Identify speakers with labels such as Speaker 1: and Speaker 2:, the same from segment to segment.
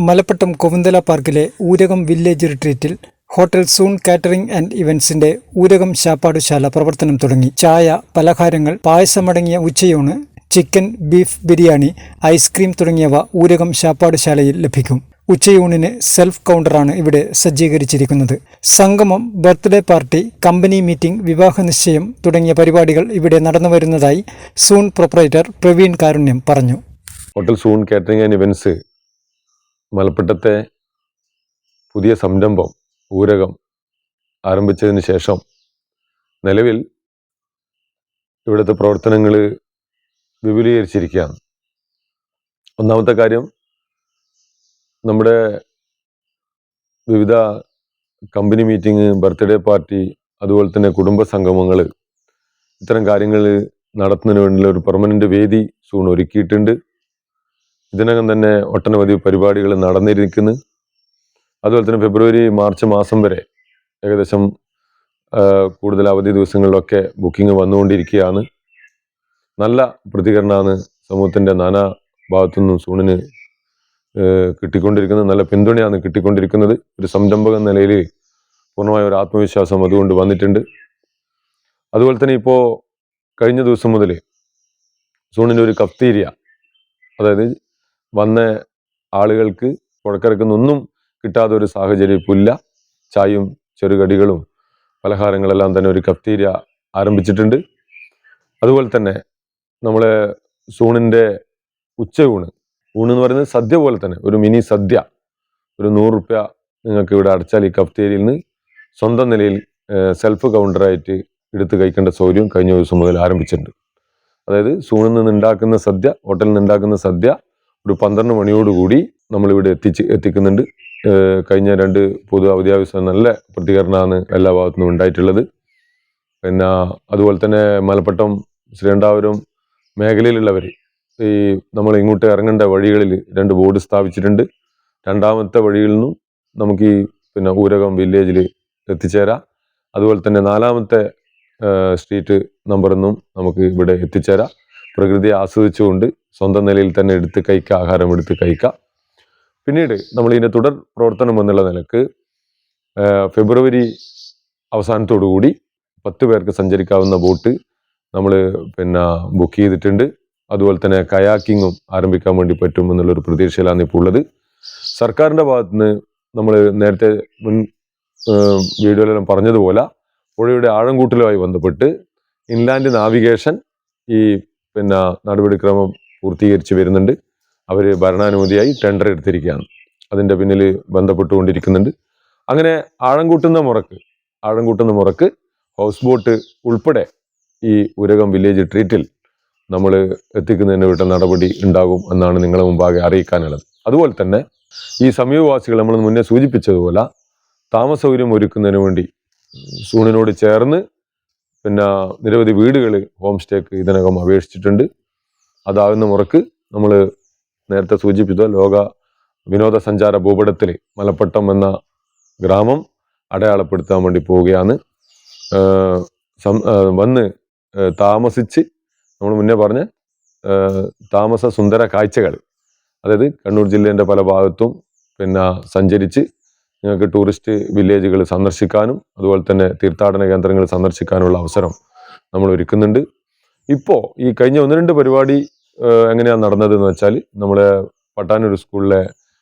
Speaker 1: മലപ്പട്ടം കൊവുന്തല പാർക്കിലെ ഊരകം വില്ലേജ് റിട്രീറ്റിൽ hotel soon catering and ഇവന്റ്സിന്റെ ഊരകം ശാപ്പാടുശാല പ്രവർത്തനം തുടങ്ങി. ചായ, പലഹാരങ്ങൾ, പായസമടങ്ങിയ ഉച്ചയൂണ്, ചിക്കൻ, ബീഫ് ബിരിയാണി, ഐസ്ക്രീം തുടങ്ങിയവ ഊരകം ശാപ്പാടുശാലയിൽ ലഭിക്കും. ഉച്ചയൂണിന് സെൽഫ് കൗണ്ടറാണ് ഇവിടെ സജ്ജീകരിച്ചിരിക്കുന്നത്. സംഗമം, ബർത്ത്ഡേ പാർട്ടി, കമ്പനി മീറ്റിംഗ്, വിവാഹ നിശ്ചയം തുടങ്ങിയ പരിപാടികൾ ഇവിടെ നടന്നുവരുന്നതായി സൂൺ പ്രൊപ്പറേറ്റർ പ്രവീൺ കാരുണ്യം പറഞ്ഞു.
Speaker 2: Hotel soon catering and events മലപ്പട്ടത്തെ പുതിയ സംരംഭം ഊരകം ആരംഭിച്ചതിന് ശേഷം നിലവിൽ ഇവിടുത്തെ പ്രവർത്തനങ്ങൾ വിപുലീകരിച്ചിരിക്കുകയാണ്. ഒന്നാമത്തെ കാര്യം, നമ്മുടെ വിവിധ കമ്പനി മീറ്റിംഗ്, ബർത്ത്ഡേ പാർട്ടി, അതുപോലെ തന്നെ കുടുംബ സംഗമങ്ങൾ, ഇത്തരം കാര്യങ്ങൾ നടത്തുന്നതിന് വേണ്ടിയുള്ള ഒരു പെർമനന്റ് വേദി സൂൺ ഒരുക്കിയിട്ടുണ്ട്. ഇതിനകം തന്നെ ഒട്ടനവധി പരിപാടികൾ നടന്നിരിക്കുന്നു. അതുപോലെ തന്നെ ഫെബ്രുവരി മാർച്ച് മാസം വരെ ഏകദേശം കൂടുതൽ അവധി ദിവസങ്ങളിലൊക്കെ ബുക്കിംഗ് വന്നുകൊണ്ടിരിക്കുകയാണ്. നല്ല പ്രതികരണമാണ് സമൂഹത്തിൻ്റെ നാനാ ഭാഗത്തു നിന്നും സൂണിന് കിട്ടിക്കൊണ്ടിരിക്കുന്നത്. നല്ല പിന്തുണയാണ് കിട്ടിക്കൊണ്ടിരിക്കുന്നത്. ഒരു സംരംഭക നിലയിൽ പൂർണ്ണമായ ഒരു ആത്മവിശ്വാസം അതുകൊണ്ട് വന്നിട്ടുണ്ട്. അതുപോലെ തന്നെ ഇപ്പോൾ കഴിഞ്ഞ ദിവസം മുതൽ സൂണിൻ്റെ ഒരു കഫ്തീരിയ, അതായത് വന്ന ആളുകൾക്ക് പുഴക്കിറക്കുന്നൊന്നും കിട്ടാത്ത ഒരു സാഹചര്യം ഇപ്പോൾ ഇല്ല. ചായയും ചെറുകടികളും പലഹാരങ്ങളെല്ലാം തന്നെ ഒരു കഫ്തീരിയ ആരംഭിച്ചിട്ടുണ്ട്. അതുപോലെ തന്നെ നമ്മളെ സൂണിൻ്റെ ഊണ് എന്ന് പറയുന്നത് സദ്യ പോലെ തന്നെ ഒരു മിനി സദ്യ, ഒരു 100 രൂപ നിങ്ങൾക്ക് ഇവിടെ അടച്ചാൽ ഈ കഫ്തീരിയയിൽ നിന്ന് സ്വന്തം നിലയിൽ സെൽഫ് കൗണ്ടറായിട്ട് എടുത്ത് കഴിക്കേണ്ട സൗകര്യം കഴിഞ്ഞ ദിവസം മുതൽ ആരംഭിച്ചിട്ടുണ്ട്. അതായത് സൂണിൽ നിന്ന് ഉണ്ടാക്കുന്ന സദ്യ, ഹോട്ടലിൽ നിന്ന് ഉണ്ടാക്കുന്ന സദ്യ ഒരു 12 മണിയോടുകൂടി നമ്മളിവിടെ എത്തിക്കുന്നുണ്ട്. കഴിഞ്ഞ 2 പൊതു അവധി ദിവസം നല്ല പ്രതികരണമാണ് എല്ലാ ഭാഗത്തുനിന്നും ഉണ്ടായിട്ടുള്ളത്. പിന്നെ അതുപോലെ തന്നെ മലപ്പട്ടം, ശ്രീകണ്ഠാപുരം മേഖലയിലുള്ളവർ ഈ നമ്മൾ ഇങ്ങോട്ട് ഇറങ്ങേണ്ട വഴികളിൽ 2 ബോർഡ് സ്ഥാപിച്ചിട്ടുണ്ട്. 2ാമത്തെ വഴിയിൽ നിന്നും നമുക്ക് ഈ ഊരകം വില്ലേജിൽ എത്തിച്ചേരാം. അതുപോലെ തന്നെ 4ാമത്തെ സ്ട്രീറ്റ് നമ്പറിൽ നിന്നും നമുക്ക് ഇവിടെ എത്തിച്ചേരാം. പ്രകൃതിയെ ആസ്വദിച്ചുകൊണ്ട് സ്വന്തം നിലയിൽ തന്നെ എടുത്ത് കഴിക്കുക, ആഹാരം എടുത്ത് കഴിക്കുക. പിന്നീട് നമ്മൾ ഇതിൻ്റെ തുടർ പ്രവർത്തനം എന്നുള്ള നിലക്ക് ഫെബ്രുവരി അവസാനത്തോടുകൂടി 10 പേർക്ക് സഞ്ചരിക്കാവുന്ന ബോട്ട് നമ്മൾ ബുക്ക് ചെയ്തിട്ടുണ്ട്. അതുപോലെ തന്നെ കയാക്കിങ്ങും ആരംഭിക്കാൻ വേണ്ടി പറ്റും എന്നുള്ളൊരു പ്രതീക്ഷയിലാണ് ഇപ്പോൾ ഉള്ളത്. സർക്കാരിൻ്റെ ഭാഗത്തുനിന്ന് നമ്മൾ നേരത്തെ മുൻ വീഡിയോയിലെല്ലാം പറഞ്ഞതുപോലെ പുഴയുടെ ആഴംകൂട്ടലുമായി ബന്ധപ്പെട്ട് ഇൻലാൻഡ് നാവിഗേഷൻ ഈ നടപടിക്രമം പൂർത്തീകരിച്ച് വരുന്നുണ്ട്. അവർ ഭരണാനുമതിയായി ടെൻഡർ എടുത്തിരിക്കുകയാണ്. അതിൻ്റെ പിന്നിൽ ബന്ധപ്പെട്ടുകൊണ്ടിരിക്കുന്നുണ്ട്. അങ്ങനെ ആഴം കൂട്ടുന്ന മുറക്ക് ഹൗസ് ബോട്ട് ഉൾപ്പെടെ ഈ ഊരകം വില്ലേജ് ട്രീറ്റിൽ നമ്മൾ എത്തിക്കുന്നതിന് വേണ്ട നടപടി ഉണ്ടാകും എന്നാണ് നിങ്ങളെ മുമ്പാകെ അറിയിക്കാനുള്ളത്. അതുപോലെ തന്നെ ഈ സമീപവാസികൾ നമ്മൾ മുന്നേ സൂചിപ്പിച്ചതുപോലെ താമസ സൗകര്യം ഒരുക്കുന്നതിന് വേണ്ടി സൂണിനോട് ചേർന്ന് നിരവധി വീടുകൾ ഹോം സ്റ്റേക്ക് ഇതിനകം അപേക്ഷിച്ചിട്ടുണ്ട്. അതാകുന്ന മുറക്ക് നമ്മൾ നേരത്തെ സൂചിപ്പിച്ച ലോക വിനോദസഞ്ചാര ഭൂപടത്തിൽ മലപ്പട്ടം എന്ന ഗ്രാമം അടയാളപ്പെടുത്താൻ വേണ്ടി പോവുകയാണ്. വന്ന് താമസിച്ച് നമ്മൾ മുന്നേ പറഞ്ഞ താമസ സുന്ദര കാഴ്ചകൾ, അതായത് കണ്ണൂർ ജില്ലേൻ്റെ പല ഭാഗത്തും സഞ്ചരിച്ച് നിങ്ങൾക്ക് ടൂറിസ്റ്റ് വില്ലേജുകൾ സന്ദർശിക്കാനും അതുപോലെ തന്നെ തീർത്ഥാടന കേന്ദ്രങ്ങൾ സന്ദർശിക്കാനുള്ള അവസരം നമ്മൾ ഒരുക്കുന്നുണ്ട്. ഇപ്പോൾ ഈ കഴിഞ്ഞ 1-2 പരിപാടി എങ്ങനെയാണ് നടന്നതെന്ന് വെച്ചാൽ, നമ്മളെ പട്ടാനൂർ സ്കൂളിലെ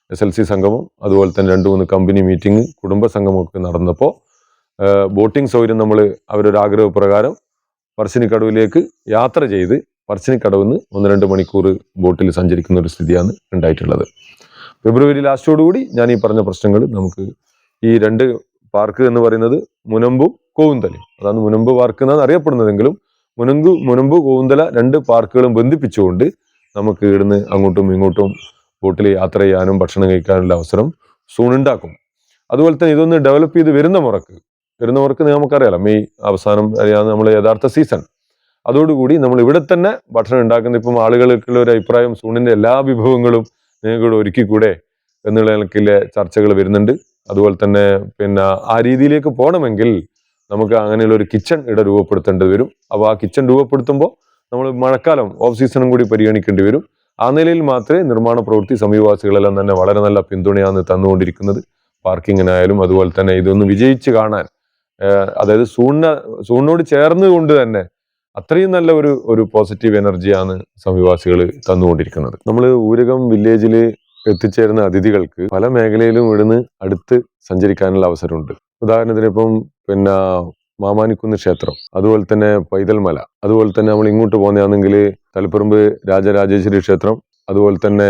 Speaker 2: SLC സംഗമം, അതുപോലെ തന്നെ 2-3 കമ്പനി മീറ്റിംഗ്, കുടുംബ സംഗമമൊക്കെ നടന്നപ്പോൾ ബോട്ടിംഗ് സൗകര്യം നമ്മൾ അവരൊരു ആഗ്രഹപ്രകാരം പറശ്ശിനിക്കടവിലേക്ക് യാത്ര ചെയ്ത് പറശ്ശിനിക്കടവിൽ നിന്ന് 1-2 മണിക്കൂർ ബോട്ടിൽ സഞ്ചരിക്കുന്ന ഒരു സ്ഥിതിയാണ് ഉണ്ടായിട്ടുള്ളത്. ഫെബ്രുവരി ലാസ്റ്റോടുകൂടി ഞാൻ ഈ പറഞ്ഞ പ്രശ്നങ്ങൾ നമുക്ക് ഈ 2 പാർക്ക് എന്ന് പറയുന്നത് മുനമ്പും കോവുന്തലയും, അതാണ് മുനമ്പ് പാർക്ക് എന്നാണ് അറിയപ്പെടുന്നതെങ്കിലും മുനമ്പ് കോവുന്തല 2 പാർക്കുകളും ബന്ധിപ്പിച്ചുകൊണ്ട് നമുക്ക് ഇവിടുന്ന് അങ്ങോട്ടും ഇങ്ങോട്ടും ബോട്ടിൽ യാത്ര ചെയ്യാനും ഭക്ഷണം കഴിക്കാനുള്ള അവസരം സൂൺ ഉണ്ടാക്കും. അതുപോലെ തന്നെ ഇതൊന്ന് ഡെവലപ്പ് ചെയ്ത് വരുന്ന മുറക്ക് നമുക്കറിയാലോ, മെയ് അവസാനം നമ്മൾ യഥാർത്ഥ സീസൺ. അതോടുകൂടി നമ്മൾ ഇവിടെ തന്നെ ഭക്ഷണം ഉണ്ടാക്കുന്ന, ഇപ്പം ആളുകൾക്കുള്ള ഒരു അഭിപ്രായം സൂണിൻ്റെ എല്ലാ വിഭവങ്ങളും നിങ്ങൾക്ക് ഒരുക്കിക്കൂടെ എന്നുള്ള കണക്കിലെ ചർച്ചകൾ വരുന്നുണ്ട്. അതുപോലെ തന്നെ ആ രീതിയിലേക്ക് പോകണമെങ്കിൽ നമുക്ക് അങ്ങനെയുള്ള ഒരു കിച്ചൺ ഇവിടെ രൂപപ്പെടുത്തേണ്ടി വരും. അപ്പോൾ ആ കിച്ചൺ രൂപപ്പെടുത്തുമ്പോൾ നമ്മൾ മഴക്കാലം ഓഫ് സീസണും കൂടി പരിഗണിക്കേണ്ടി വരും. ആ നിലയിൽ മാത്രമേ നിർമ്മാണ പ്രവൃത്തി സമീപവാസികളെല്ലാം തന്നെ വളരെ നല്ല പിന്തുണയാണ് തന്നുകൊണ്ടിരിക്കുന്നത്. പാർക്കിങ്ങിനായാലും അതുപോലെ തന്നെ ഇതൊന്ന് വിജയിച്ച് കാണാൻ, അതായത് സൂണിനോട് ചേർന്നുകൊണ്ട് തന്നെ അത്രയും നല്ല ഒരു പോസിറ്റീവ് എനർജിയാണ് സമീപവാസികൾ തന്നുകൊണ്ടിരിക്കുന്നത്. നമ്മൾ ഊരകം വില്ലേജിൽ എത്തിച്ചേരുന്ന അതിഥികൾക്ക് പല മേഖലയിലും ഇവിടുന്ന് അടുത്ത് സഞ്ചരിക്കാനുള്ള അവസരമുണ്ട്. ഉദാഹരണത്തിന് ഇപ്പം മാമാനിക്കുന്ന് ക്ഷേത്രം, അതുപോലെ തന്നെ പൈതൽമല, അതുപോലെ തന്നെ നമ്മൾ ഇങ്ങോട്ട് പോകുന്നതാണെങ്കിൽ തളിപ്പറമ്പ് രാജരാജേശ്വരി ക്ഷേത്രം, അതുപോലെ തന്നെ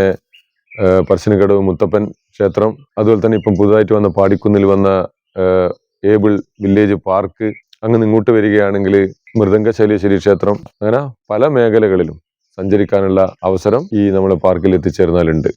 Speaker 2: പറശ്ശിനിക്കടവ് മുത്തപ്പൻ ക്ഷേത്രം, അതുപോലെ തന്നെ ഇപ്പം പുതുതായിട്ട് വന്ന പാടിക്കുന്നിൽ വന്ന ഏബിൾ വില്ലേജ് പാർക്ക്, അങ്ങനെ ഇങ്ങോട്ട് വരികയാണെങ്കിൽ മൃദംഗശൈലേശ്വരി ക്ഷേത്രം, അങ്ങനെ പല മേഖലകളിലും സഞ്ചരിക്കാനുള്ള അവസരം ഈ നമ്മുടെ പാർക്കിൽ എത്തിച്ചേർന്നാലുണ്ട്.